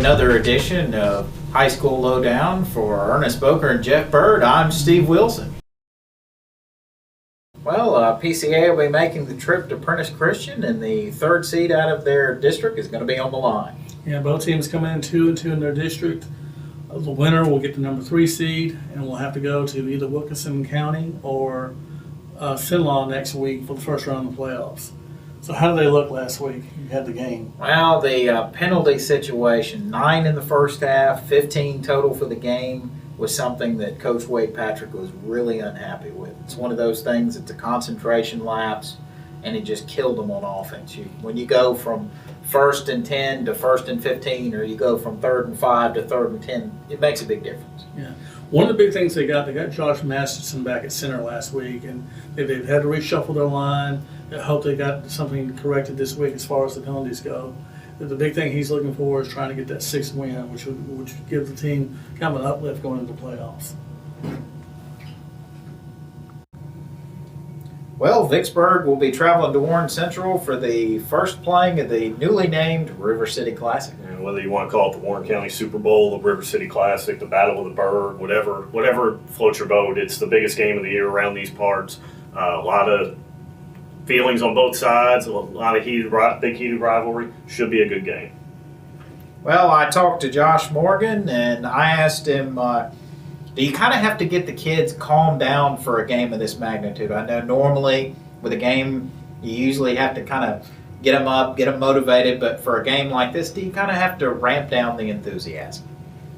another edition of High School Lowdown for Ernest Boker and Jeff Bird. I'm Steve Wilson. Well, PCA will be making the trip to Prentice Christian, and the third seed out of their district is going to be on the line. Yeah, both teams come in 2-2 in their district. The winner will get the number 3 seed, and will have to go to either Wilkinson County or Cenla next week for the first round of the playoffs. So how did they look last week? You had the game. Well, the penalty situation, 9 in the first half, 15 total for the game, was something that Coach Wade Patrick was really unhappy with. It's one of those things, it's a concentration lapse, and it just killed them on offense. When you go from 1st and 10 to 1st and 15, or you go from 3rd and 5 to 3rd and 10, it makes a big difference. Yeah. One of the big things they got Josh Masterson back at center last week, and they've had to reshuffle their line. I hope they got something corrected this week as far as the penalties go. The big thing he's looking for is trying to get that 6th win, which would give the team kind of an uplift going into the playoffs. Well, Vicksburg will be traveling to Warren Central for the first playing of the newly named River City Classic. And whether you want to call it the Warren County Super Bowl, the River City Classic, the Battle of the Bird, whatever floats your boat, it's the biggest game of the year around these parts. A lot of feelings on both sides, a lot of big heated rivalry. Should be a good game. Well, I talked to Josh Morgan, and I asked him, do you kind of have to get the kids calmed down for a game of this magnitude? I know normally with a game, you usually have to kind of get them up, get them motivated, but for a game like this, do you kind of have to ramp down the enthusiasm?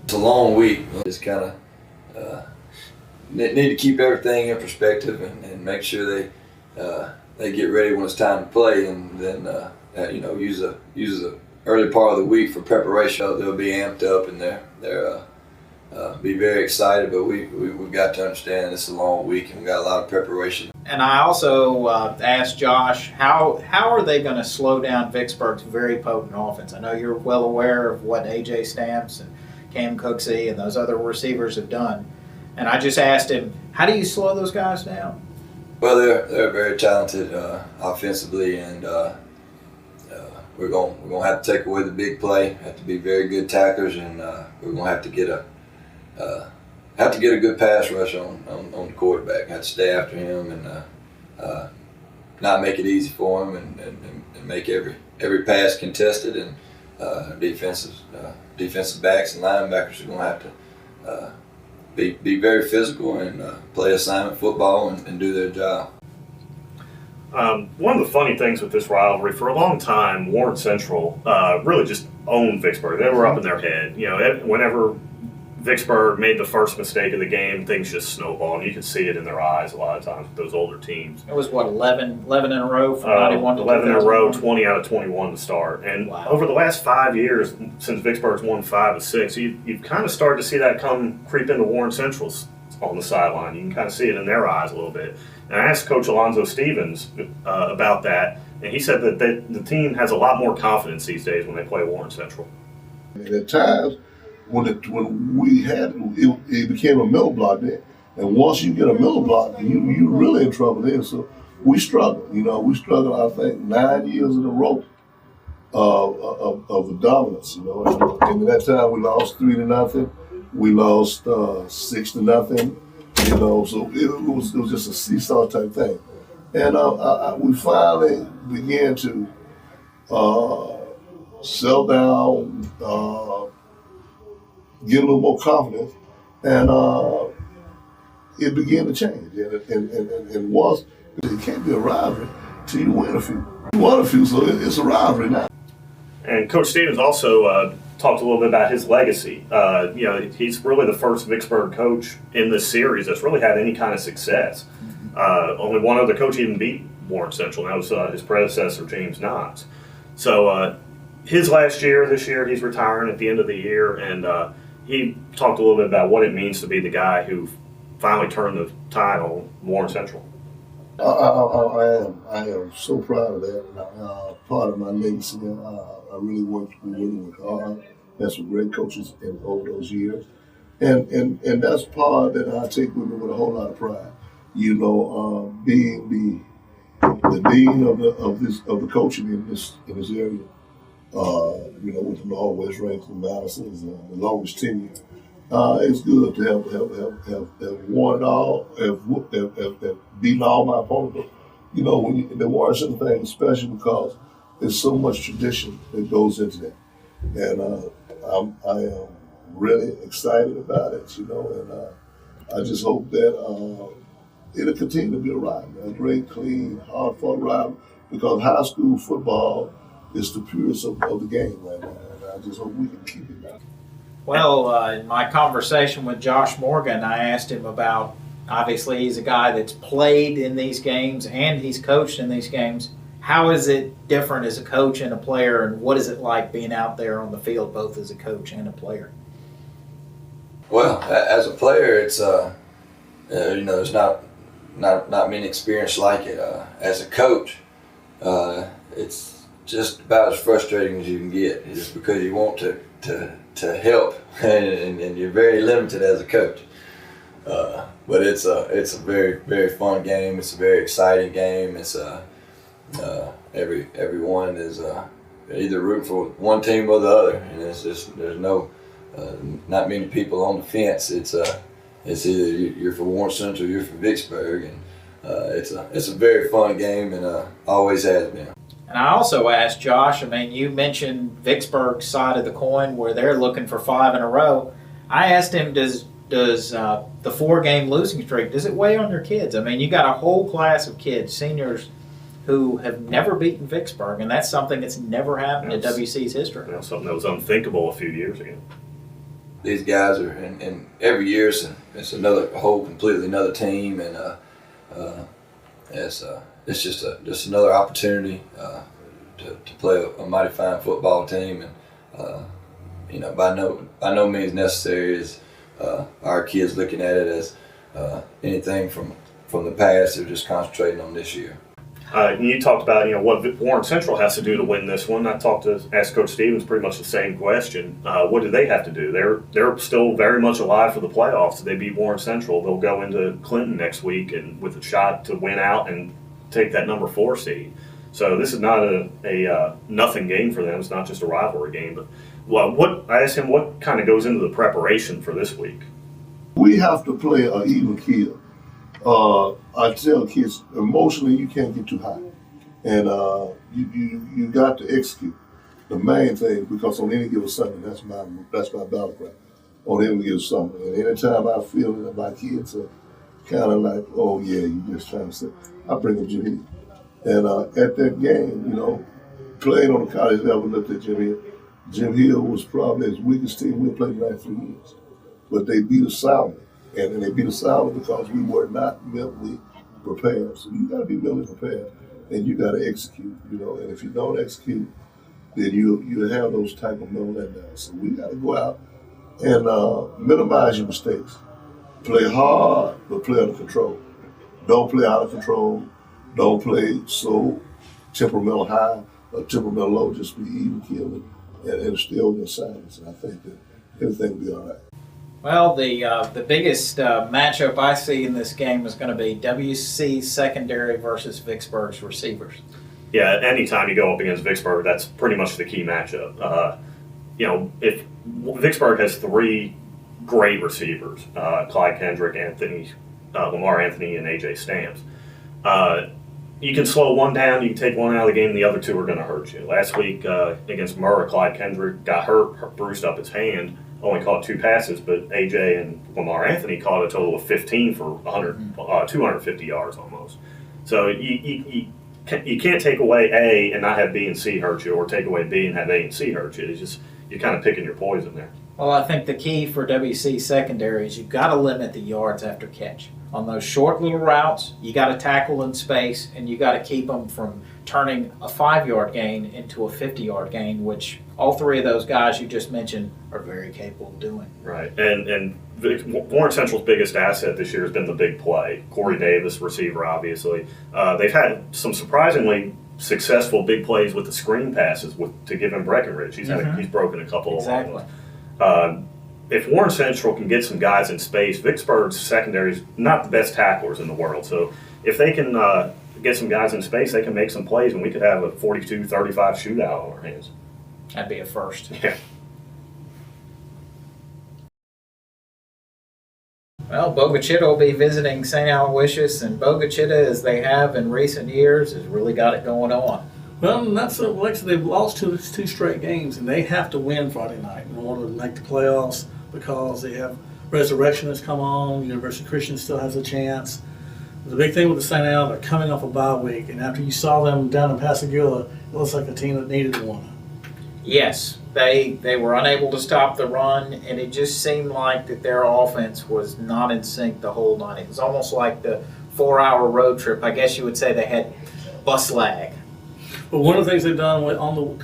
It's a long week. Just kind of need to keep everything in perspective and make sure they get ready when it's time to play, and then use the early part of the week for preparation. They'll be amped up and they're be very excited, but we've got to understand it's a long week and we've got a lot of preparation. And I also asked Josh, how are they going to slow down Vicksburg's very potent offense? I know you're well aware of what A.J. Stamps and Cam Cooksey and those other receivers have done. And I just asked him, how do you slow those guys down? Well, they're very talented offensively, and we're gonna have to take away the big play. Have to be very good tacklers, and we're gonna have to get a good pass rush on the quarterback. Have to stay after him and not make it easy for him, and make every pass contested. And defensive backs and linebackers are gonna have to be very physical and play assignment football and do their job. One of the funny things with this rivalry, for a long time, Warren Central really just owned Vicksburg. They were up in their head. Whenever Vicksburg made the first mistake of the game, things just snowballed. And you could see it in their eyes a lot of times with those older teams. It was, 11 in a row from 91 to 11 in a row, 20 out of 21 to start. And wow. Over the last 5 years, since Vicksburg's won 5 of 6, you've kind of started to see that creep into Warren Central's on the sideline. You can kind of see it in their eyes a little bit. And I asked Coach Alonzo Stevens about that, and he said that the team has a lot more confidence these days when they play Warren Central. And at times, when we had it became a middle block there, and once you get a middle block, you're really in trouble there. So we struggle. We struggled, I think, 9 years in a row of the dominance. And at that time we lost 3-0, we lost 6-0. So it was just a seesaw type thing, and we finally began to settle down. Get a little more confidence, and it began to change. And once it can't be a rivalry till you win a few. You won a few, so it's a rivalry now. And Coach Stevens also talked a little bit about his legacy. He's really the first Vicksburg coach in this series that's really had any kind of success. Only one other coach even beat Warren Central, and that was his predecessor, James Knotts. So his last year, this year, he's retiring at the end of the year, and he talked a little bit about what it means to be the guy who finally turned the tide on Warren Central. I am so proud of that. Part of my legacy, I really worked with hard. Had some great coaches over those years, and that's part that I take with me with a whole lot of pride. Being the dean of the coaching in this area, with the Northwest ranked in Madison's the longest tenure. It's good to have won it all, have beaten all my opponents. When the Warren Center thing is special because there's so much tradition that goes into that, and I am really excited about it. And I just hope that it'll continue to be a ride, a great, clean, hard-fought ride, because high school football is the purest of the game right now, and I just hope we can keep it that. Well, in my conversation with Josh Morgan, I asked him about, obviously he's a guy that's played in these games and he's coached in these games. How is it different as a coach and a player, and what is it like being out there on the field both as a coach and a player? Well, as a player, it's there's not many experience like it. As a coach, it's just about as frustrating as you can get. It's just because you want to help, and you're very limited as a coach. But it's a very, very fun game. It's a very exciting game. It's everyone is either rooting for one team or the other, and it's just there's not many people on the fence. It's either you're for Warren Central or you're for Vicksburg, and it's a very fun game, and always has been. And I also asked Josh, you mentioned Vicksburg's side of the coin where they're looking for 5 in a row. I asked him, does the 4-game losing streak, does it weigh on your kids? You got a whole class of kids, seniors, who have never beaten Vicksburg, and that's something that's never happened in WC's history. Something that was unthinkable a few years ago. These guys are, and every year it's completely another team, and it's just another opportunity to play a mighty fine football team, and by no means necessary is our kids looking at it as anything from the past. They're just concentrating on this year. You talked about what Warren Central has to do to win this one. I asked Coach Stevens pretty much the same question. What do they have to do? They're still very much alive for the playoffs. If they beat Warren Central, they'll go into Clinton next week and with a shot to win out and take that number 4 seed. So this is not a nothing game for them. It's not just a rivalry game. But I asked him what kind of goes into the preparation for this week. We have to play an even keel. I tell kids, emotionally, you can't get too high, and you got to execute the main thing, because on any given Sunday, that's my battleground. On any given Sunday, and anytime I feel that my kids are kind of like, oh yeah, you just trying to say, I bring up Jim Hill, and at that game, playing on the college level, looked at Jim Hill. Jim Hill was probably his weakest team we played in the last 3 years, but they beat us soundly. And they beat us soundly because we were not mentally prepared. So you got to be mentally prepared, and you got to execute. And if you don't execute, then you have those type of mental letdowns. So we got to go out and minimize your mistakes. Play hard, but play under control. Don't play out of control. Don't play so temperamental high or temperamental low. Just be even keeled and still in silence. And I think that everything will be all right. Well, the biggest matchup I see in this game is going to be WC secondary versus Vicksburg's receivers. Yeah, anytime you go up against Vicksburg, that's pretty much the key matchup. If Vicksburg has 3 great receivers, Clyde Kendrick, Lamar Anthony, and AJ Stamps, you can slow one down, you can take one out of the game, and the other 2 are going to hurt you. Last week against Murrah, Clyde Kendrick got hurt, bruised up his hand, only caught 2 passes, but AJ and Lamar Anthony caught a total of 15 for 250 yards almost. So you can't take away A and not have B and C hurt you, or take away B and have A and C hurt you. It's just you're kind of picking your poison there. Well, I think the key for WC secondary is you've got to limit the yards after catch. On those short little routes, you got to tackle in space, and you got to keep them from turning a 5-yard gain into a 50-yard gain, which all 3 of those guys you just mentioned are very capable of doing. Right, and Warren Central's biggest asset this year has been the big play. Corey Davis, receiver, obviously. They've had some surprisingly successful big plays with the screen passes to give him Breckenridge. He's broken a couple Exactly. of them. If Warren Central can get some guys in space, Vicksburg's secondary is not the best tacklers in the world. So if they can get some guys in space, they can make some plays, and we could have a 42-35 shootout on our hands. That'd be a first. Yeah. Well, Boca Chica will be visiting St. Aloysius, and Boca Chica, as they have in recent years, has really got it going on. Well, that's like I said, they've lost two straight games, and they have to win Friday night in order to make the playoffs because they have Resurrection has come on. University Christian still has a chance. The big thing with the St. Al, they're coming off a bye week, and after you saw them down in Pascagoula, it looks like a team that needed one. Yes, they were unable to stop the run, and it just seemed like that their offense was not in sync the whole night. It was almost like the 4-hour road trip. I guess you would say they had bus lag. But one of the things they've done on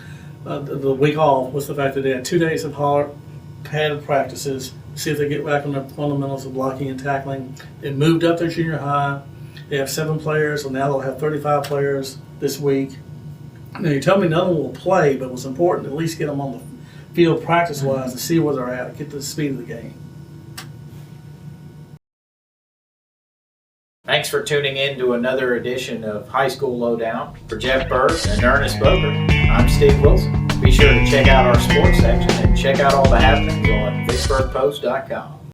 the week off was the fact that they had 2 days of hard, padded practices, see if they get back on their fundamentals of blocking and tackling. They moved up their junior high. They have 7 players, so now they'll have 35 players this week. Now, you tell me none of them will play, but it was important to at least get them on the field practice-wise to see where they're at, get the speed of the game. Thanks for tuning in to another edition of High School Lowdown. For Jeff Bird and Ernest Boger, I'm Steve Wilson. Be sure to check out our sports section and check out all the happenings on VicksburgPost.com.